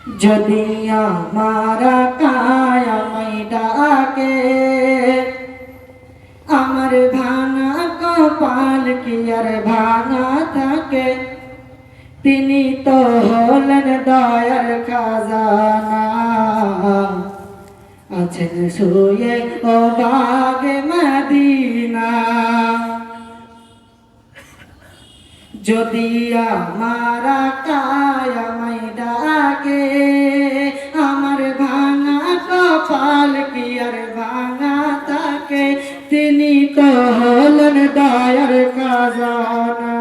যদি আমার কায় আমায় ডাকে, আমার ভাঙা কপাল কি আর ভাঙা থাকে। তিনি তো হলেন দয়ার খাজানা, আছেন শুয়ে ও বাগে মদিনা। যদি আমার কায় আমায় ডাকে, আমার ভাঙা কপাল কি আর ভাঙা থাকে। তিনি তো হলেন দয়ার খাজানা,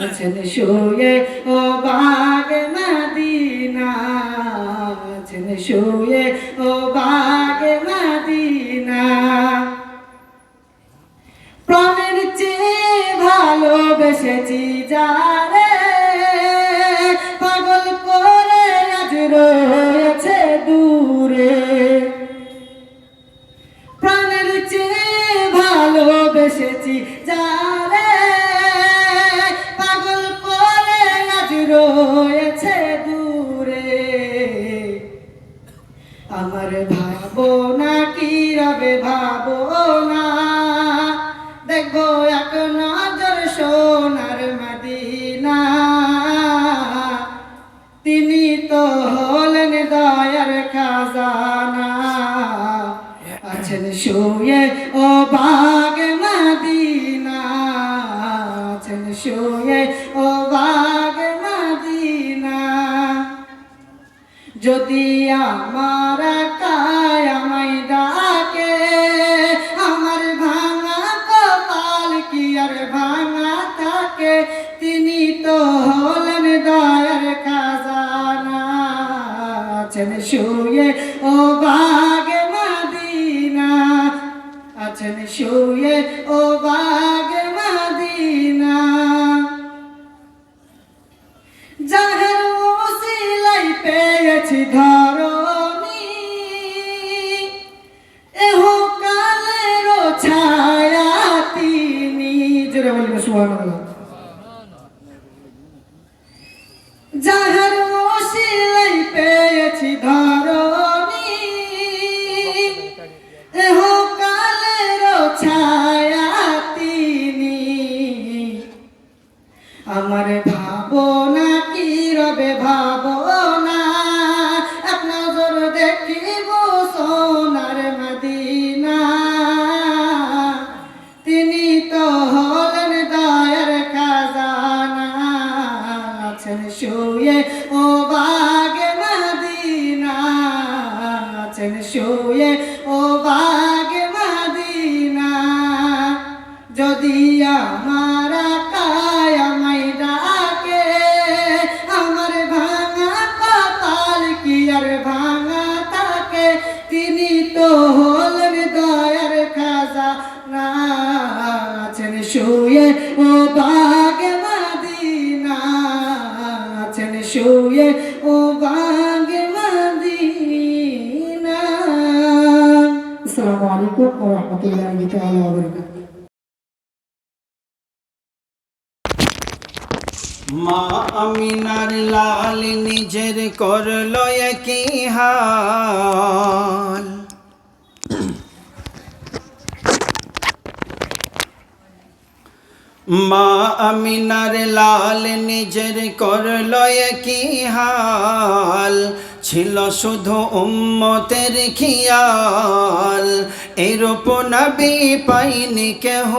আছেন শুয়ে ও বাগে মদিনা, আছেন শুয়ে ও বাগে মদিনা। প্রাণের চেয়ে ভালোবেসেছি যারে, পাগল করে আজ রয়েছে দূরে। প্রাণের চেয়ে ভালোবেসেছি যারে, পাগল করে আজ রয়েছে দূরে। আমার ভাবনা কি রবে ভাবনা, দেখবো এক নজর সোনার মদিনা। তিনি তো হলেন দয়ার খাজানা, আছেন শুয়ে ও বাগে মদিনা, আছেন শুয়ে ও বাগে মদিনা। যদি আমার কায় আমায় ডাকে, আমার ভাঙা কপাল কি আর ভাঙা থাকে। তিনি তো হলেন দয়ার খাজানা, আছেন শুয়ে ও বাগে মদিনা, আছেন শুয়ে ও বাগে মদিনা। যাহার ওসিলাই পেয়েছি ধরণী, এহ কালেরও ছায়া তিনি। জোরে বলবে সুবহানাল্লাহ। যাহার ওসিলাই পেয়েছি ধরণী, এহ কালেরও ছায়া তিনি। আমার ভাবনা কি রবে ভাবনা, এক নজর দেখিব সোনার মদিনা। তিনি তো হলেন দয়ার খাজানা, আছেন শুয়ে ও বাগে মদিনা, আছেন শুয়ে ও বাগে মদিনা। যদি আমার কায় আমায় ডাকে, আমার ভাঙা কপাল কি আর ভাঙা থাকে। তিনি তো হলেন দয়ার খাজানা, আছেন শুয়ে ও বাগে মদিনা, আছেন শুয়ে ও বাগে মদিনা। আসসালামু আলাইকুম ওয়া রাহমাতুল্লাহি তাআলা ওয়া বারাকাতুহু। মা আমিনার লাল নিজের করলো একই হাল। মা আমিনার লাল নিজের করলো একই হাল। ছিল শুধু উম্মতের খিয়াল, এরূপ নবী পাইনি কেহ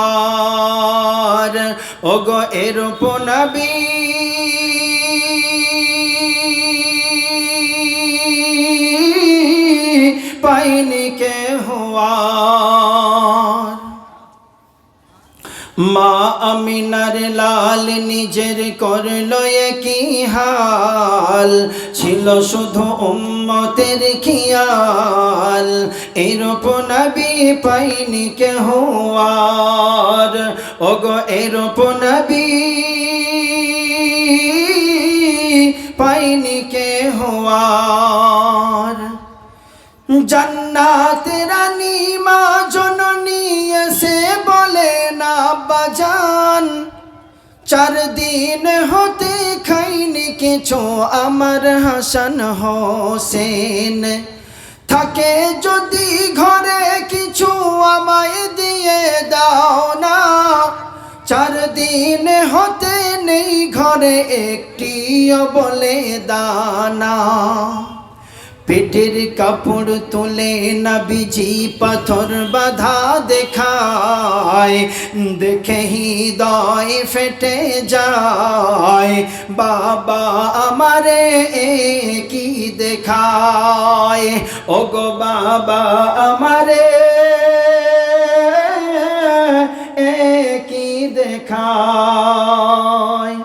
আর। ওগো এরূপ নবী পাইনি কেহ আর। মা আমিনার লাল নিজের করলো একই হাল। ছিল শুধু উম্মতের খিয়াল, এরূপ নবী পাইনি কেহ আর। ওগো এরূপ নবী পাইনি কেহ আর। জান্নাত রানী মা জননী এসে বলে না বাজান, 4 দিন হতে খাইনি কিছু আমার হাসান হোসেন, থাকে যদি ঘরে কিছু আমায় দিয়ে দাও না। 4 দিন হতে নেই ঘরে একটিও বলে দানা। পেটের কাপড় তুলে নবীজি পাথর বাঁধা দেখায়, দেখে হৃদয় ফেটে যায়। বাবা আমারে কি দেখায়, ওগো বাবা আমারে কি দেখায়।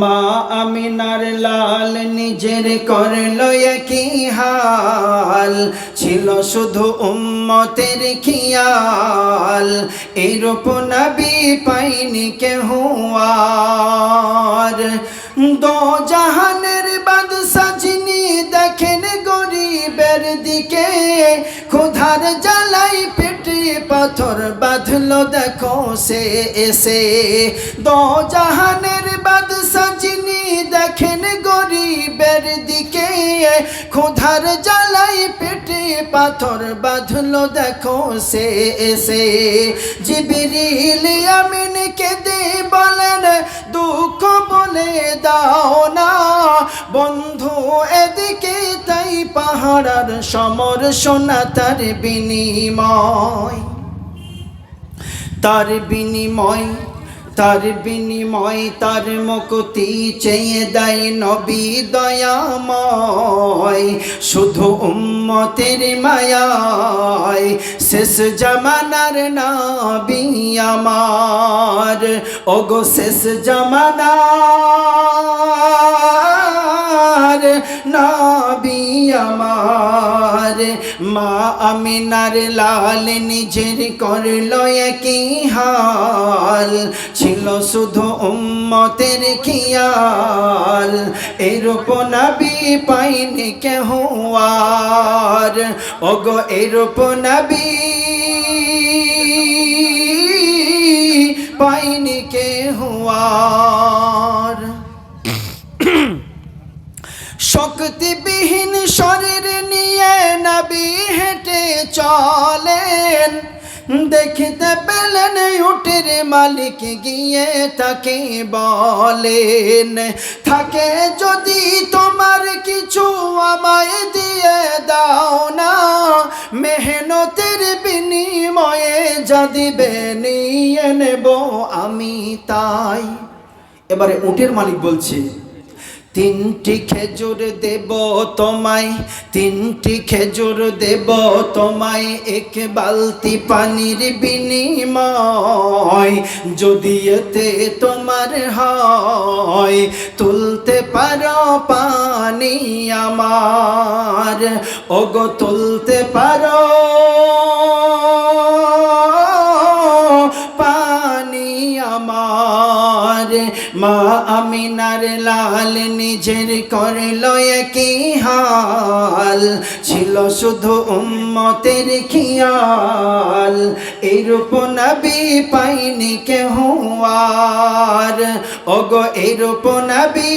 মা আমিনার লাল নিজের করলো একই হাল, ছিল শুধু উম্মতের খিয়াল। এরূপ নবী পাইনি কেহ আর। দো জাহানের বাদশা যিনি দেখেন গরিবের দিকে, ক্ষুধার জ্বালাই পেটে পাথর বাঁধলো দেখো সে এসে। দো জাহানের বাদশা যিনি দেখেন গরিবের দিকে, ক্ষুধার জ্বালাই পেটে পাথর বাঁধলো দেখো সে এসে। জিবরিল আমিন কেঁদে বলেন দুঃখ বলে দাও না বন্ধু এদিকে, তাই পাহাড়ার সমর সোনা তার বিনিময়। তার বিনিময়, তার বিনিময়, তার মুক্তি চেয়ে দেয় নবী দয়াময়। শুধু উম্মতের মায়ায় শেষ জামানার নবী আমার, ওগো শেষ জামানার নবী আমার। মা আমিনার লাল নিজের করলো একই হাল, ছিল শুধু উম্মতের খিয়াল। এরূপ নবী পাইনি কেহ আর, ওগো এরূপ নবী পাইনি কেহ আর। শক্তিবিহীন শরীর নিয়ে নবী হেঁটে চলেন, দেখিতে পেলেন উটের মালিক গিয়ে তাকে বলেন, থাকে যদি তোমার কিছু আমায় দিয়ে দাও না। মেহনতের বিনিময়ে যা দিবে নিয়ে নেব আমি তাই। এবারে উটের মালিক বলছে, 3টি খেজুর দেব তোমায়, 3টি খেজুর দেব তোমায়, 1 বালতি পানির বিনিময়। যদি এতে তোমার হয় তুলতে পারো পানি আমার, ওগো তুলতে পারো পানি আমার। মা আমিনার লাল নিজের করলো একই হাল, ছিল শুধু উম্মতের খিয়াল। এরূপ নবী পাইনি কেহ আর, ওগো এরূপ নবী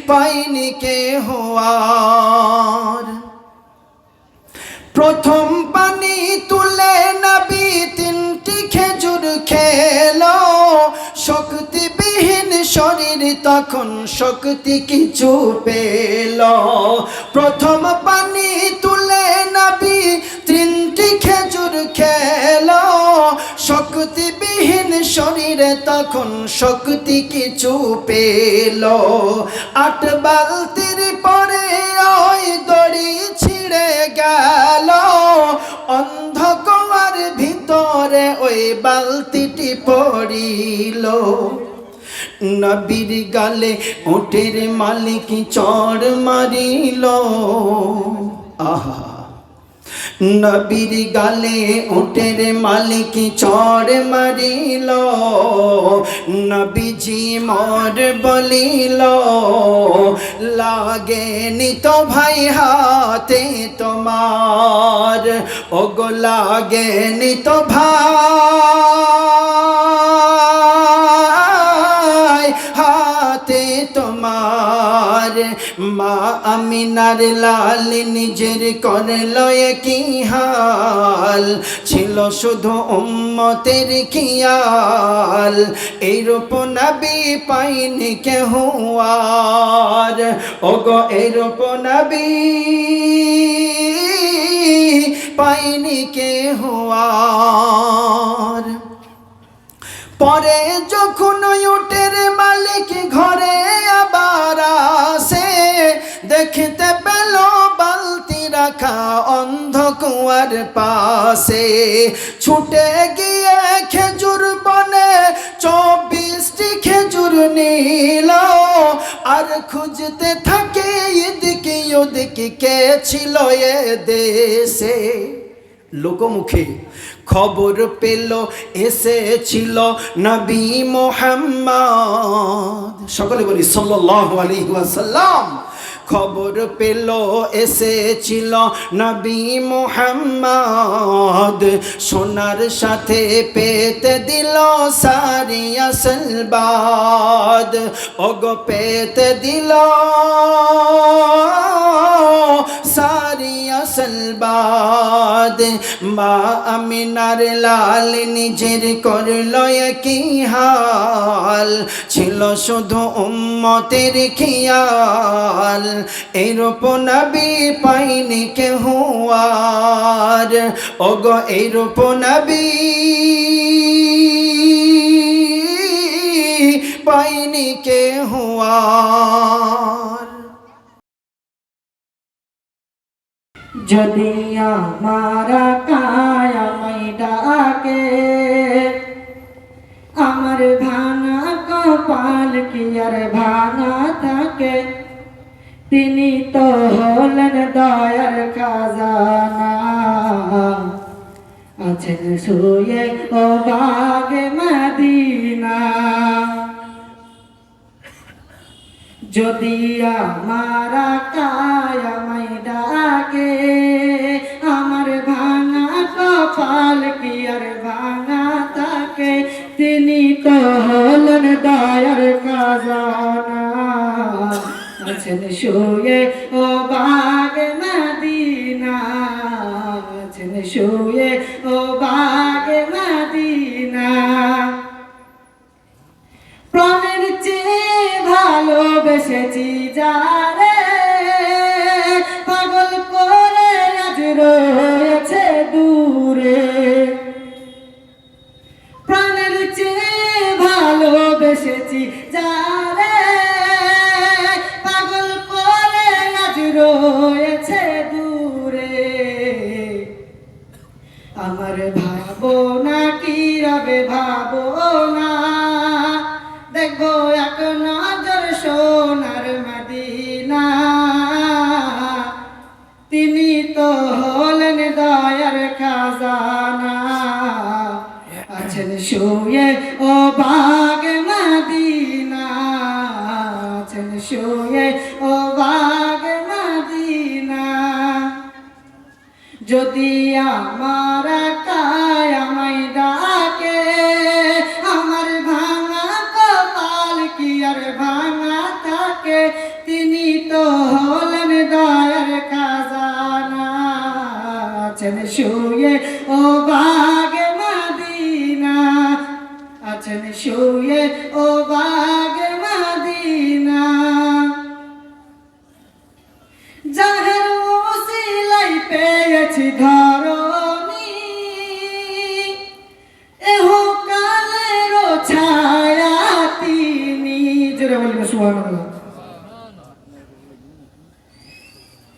পাইনি কেহ আর। প্রথম পানি তুলে নবী 3টি খেজুর খেলো, শক্তিবিহীন শরীর তখন শক্তি কিছু পেল। প্রথম পানি তুলে নবী 3টি খেজুর খেলো, শক্তিবিহীন শরীরে তখন শক্তি কিছু পেল। 8 বালতির পরে ওই দড়ি ছিঁড়ে গেল, অন্ধকার ভিতরে ওই বালতিটি পড়িল। নবীর গালে উটের মালিক চড় মারিল, আহা। নবীর গালে উটের মালিক চড় মারিল, নবীজি মর বলিল, লাগেনি তো ভাই হাতে তোমার, ওগো লাগেনি তো ভাই মা আমিনার লাল নিজের করল কি হাল, ছিল শুধু উম্মতের খেয়াল, এইরূপ নবী পাইনি কেহ আর। ওগো এইরূপ নবী পাইনি কেহ আর। পরে যখন উটের মালিক ঘরে আবার আসে, দেখতে পেল বালতি রাখা অন্ধ কুয়ার পাশে। ছুটে গিয়ে খেজুর বনে 24টি খেজুর নিল, আর খুঁজতে থাকে এদিকে ওদিকে কে ছিল এ দেশে। লোকমুখে খবর পেল এসেছিল নবী মুহাম্মদ, সকলে বলি সাল্লাল্লাহু আলাইহি ওয়াসাল্লাম। খবর পেল এসেছিল নবী মুহাম্মদ, সোনার সাথে পেতে দিল সারি আসলবাদ। ওগো পেতে দিল সারি আসলবাদ। মা আমিনার লাল নিজের করল কি হাল, ছিল শুধু উম্মতের খেয়াল, এইরূপ নবী পাইনি কেহ আর। ওগো এইরূপ নবী পাইনি কেহ আর। যদি আমার কায়ামাই ডাকে, আমার ভাঙা কপাল কি আর ভাঙা থাকে, তিনি তো হলেন দয়ার খাজানা, আছেন শুয়ে ও বাগে মদিনা। যদি আমার কায়ামাই ডাকে, আমার ভাঙা কপাল কি আর ভাঙা থাকে, তিনি তো হলেন দয়ার খাজানা, আছেন শুয়ে ও বাগে মদিনা, আছেন শুয়ে ও বাগে মদিনা। প্রাণের চেয়ে ভালোবেসেছি যারে, পাগল করে আজ রয়েছে দূরে। প্রাণের চেয়ে ভালোবেসেছি যারে, পাগল করে আজ রয়েছে দূরে। আমার ভাবনা কি রবে ভাবনা, দেখবো এক নজর সোনার মদিনা, তিনি তো হলেন দয়ার খাজানা, আছেন শুয়ে ও বাগে মদিনা, আছেন শুয়ে ও বাগে মদিনা। যদি আমার কায়ামাই ডাকে, আমার ভাঙা কপাল কি আর ভাঙা থাকে, তিনি তো হলেন দয়ার খাজানা, আছেন শুয়ে ও বাগে মদিনা, আছেন শুয়ে ও বাগে মদিনা। যাহের ওসিলাই পেয়েছি ধরণী, এহ কালের ছায়া তিনি। জোরে বলবে সুবহানাল্লাহ।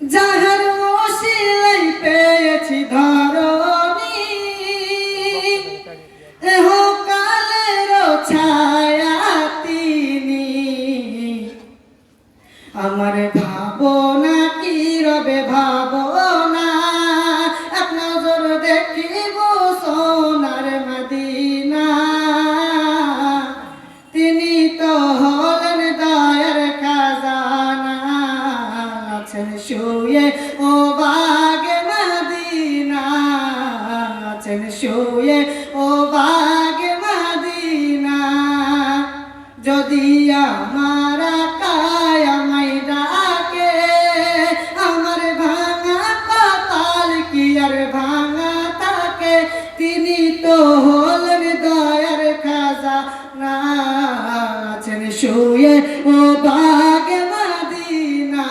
যাহের ওসিলাই পেয়েছি ধরণী, এহ কালের ছায়া তিনি। আমার ভাবনা কি রবে ভাবনা, এক নজর দেখিব সোনার মদিনা, তিনি তো হলেন দয়ার খাজানা, আছেন শুয়ে ও বাগে মদিনা, আছেন শুয়ে ও বাগে মদিনা। যদি আমার কায়ামাই ডাকে, খাজানা আছেন শুয়ে ও বাগে মদিনা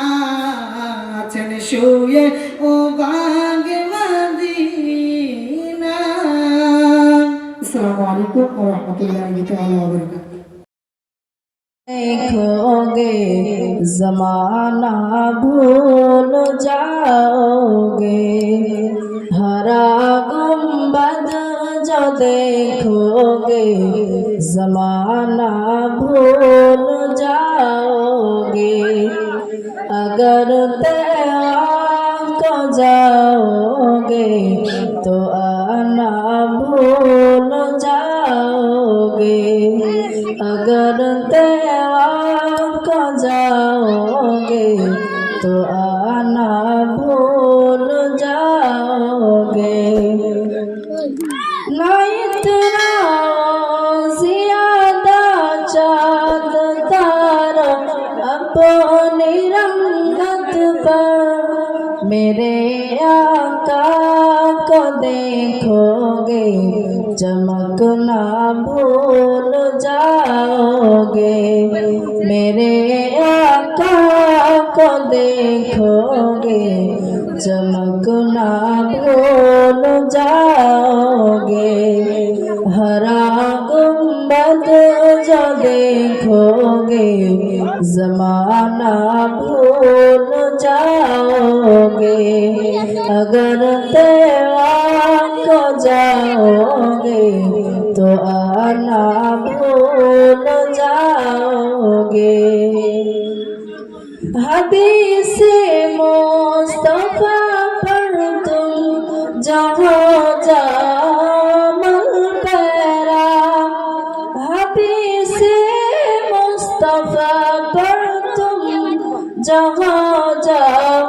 আছেন শুয়ে ও বাগে মদিনা। আসসালামু আলাইকুম ওয়া রাহমাতুল্লাহি তাআলা ওয়া বারাকাতুহু। देखोगे जमाना भूल जाओगे, हरा गुंबद जो देखोगे जमाना भूल जाओगे, अगर तैयार को जाओगे तो आना भूल जाओगे, अगर तैयार को जाओगे तो आना भूल जाओगे। ना इतना ज्यादा चाँद तारा अपनी रंगत पर, मेरे आका को देखोगे चमकना भूल जाओगे, मेरे आका को देखोगे चमकना भूल जाओगे, हरा गुंबद जो देखोगे जमाना भूल जाओगे, अगर तैयार को जाओगे तो आना भूल जाओगे। हदीस मुस्तफा पर तुम जहाँ जामल पैरा, हदीस मुस्तफा पर तुम जहाँ जाओ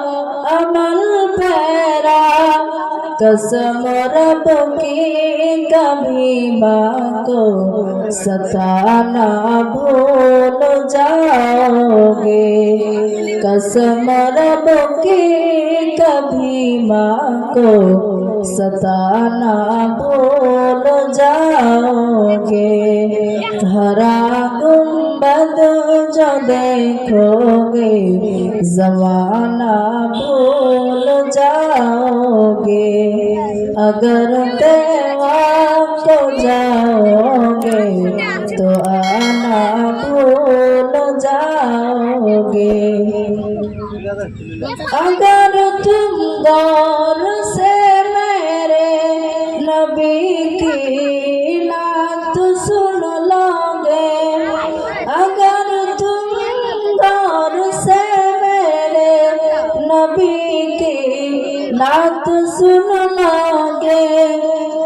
अमल पैरा, कसम रब की कभी माँ को सताना भूल जाओगे, कसम रब की कभी माँ को सताना भूल जाओगे, हरा गुंबद जो देखोगे जमाना भूल जाओगे, अगर तैयार को जाओगे तो आना भूल जाओगे। अगर तुम गौर से मेरे नबी की नात सुन लोगे, अगर तुम गौर से मेरे नबी की नात सुन लोगे,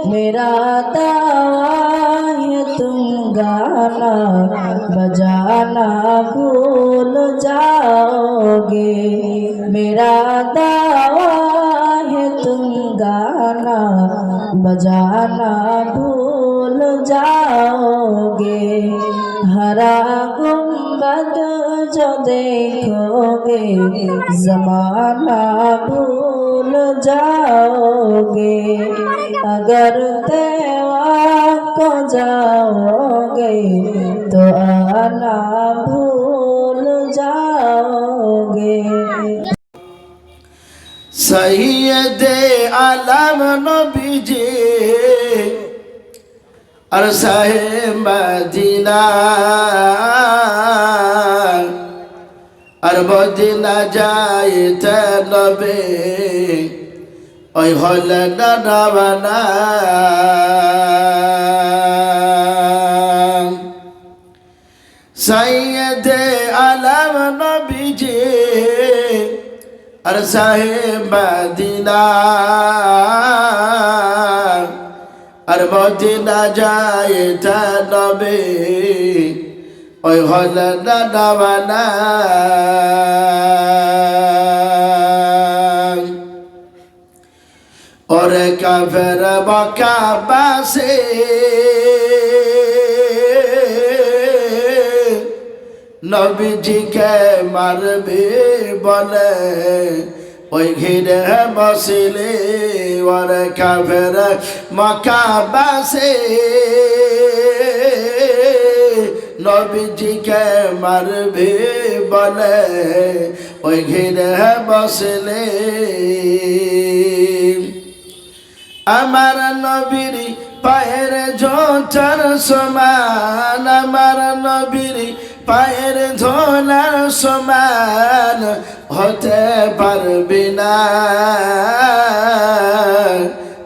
मेरा दावा है तुम गाना बजाना भूल जाओगे, मेरा दावा है तुम गाना बजाना भूल जाओगे, हरा गुंबद जो देखोगे जमाना भूल जाओगे, अगर तैयार को जाओगे तो आना भूल जाओगे। सैयदे आलम नबीजी और साहे मदीना और मदीना जाइते नबी ওই হলে ডানা সৈয়দে আলম নবীজি আর সাহেব মদিনা আর মদিনা যাইতে নবী ওই হলে ডানা और काफिर मक्का बासे नबी जी के मारबे बोले ওই ঘিরে বসিলে और काफिर मक्का बासे নবীজিকে মারবে বলে ওই ঘিরে বসলে আমার নবীর পায়ের জোটার সমান আমার নবীর পায়ের ধোলার সমান হতে পারবি না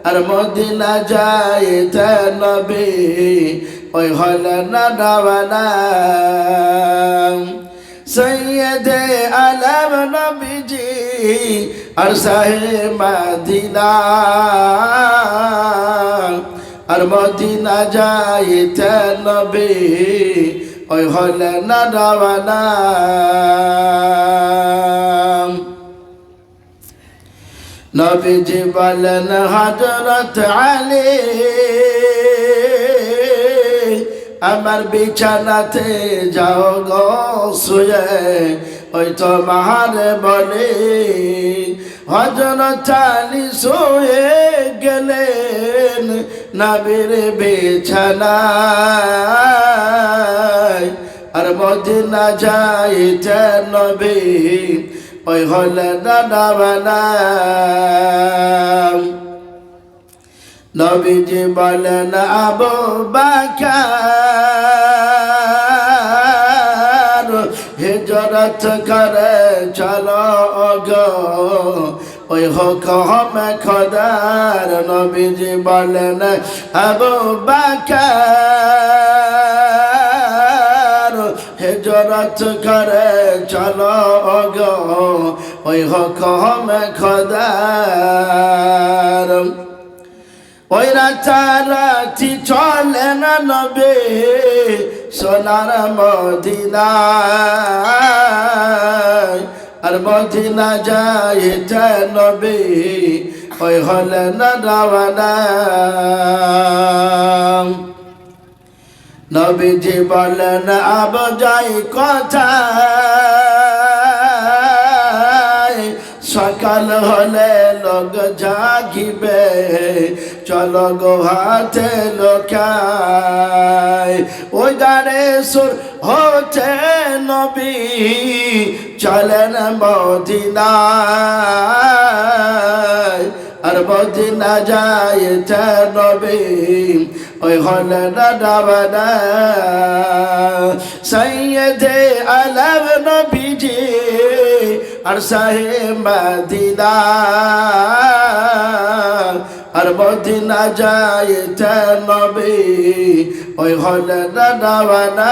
আর মদিনা যাইতে নবী ওই হলে না রাওয়ানা সৈয়দে আলম নবীজি আর সাহে মদিনা আর মদিনা যাইতে নবী ওই হলে না রাওয়ানা নবীজি বলেন হযরত আলী আমার বিছানাতে যাও গো শুয়ে ওই তোমার বলে হযরত আলী শুয়ে গেলেন নবীর বিছানায় আর মদিনা যাইতে নবী ওই হলে না রাওয়ানা নবীজি বলেন আবু বকর হিজরত করে চলো গো ওই হুকুম খোদার নবীজি বলেন আবু বকর হিজরত করে চলো গো ওই হুকুম খোদার ওই রাতারাতি চলে না নবী সোনার মদিনায় আর মদিনা যাইতে নবী ওই হলে না রাওয়ানা নবীজি বলেন আব যাই কোথায় সকাল হলে লোক জাগিবে চলো গো হাতে লোকায় ওই গানে সুর হচ্ছে নবী চলেন মদিনায় আর মদিনা যাইতে নবী ওই হলে না রাওয়ানা সৈয়দে আলম নবীজি আর সাহে মদিনা আর মদিনা যাইতে নবী ওই হলে না রাওয়ানা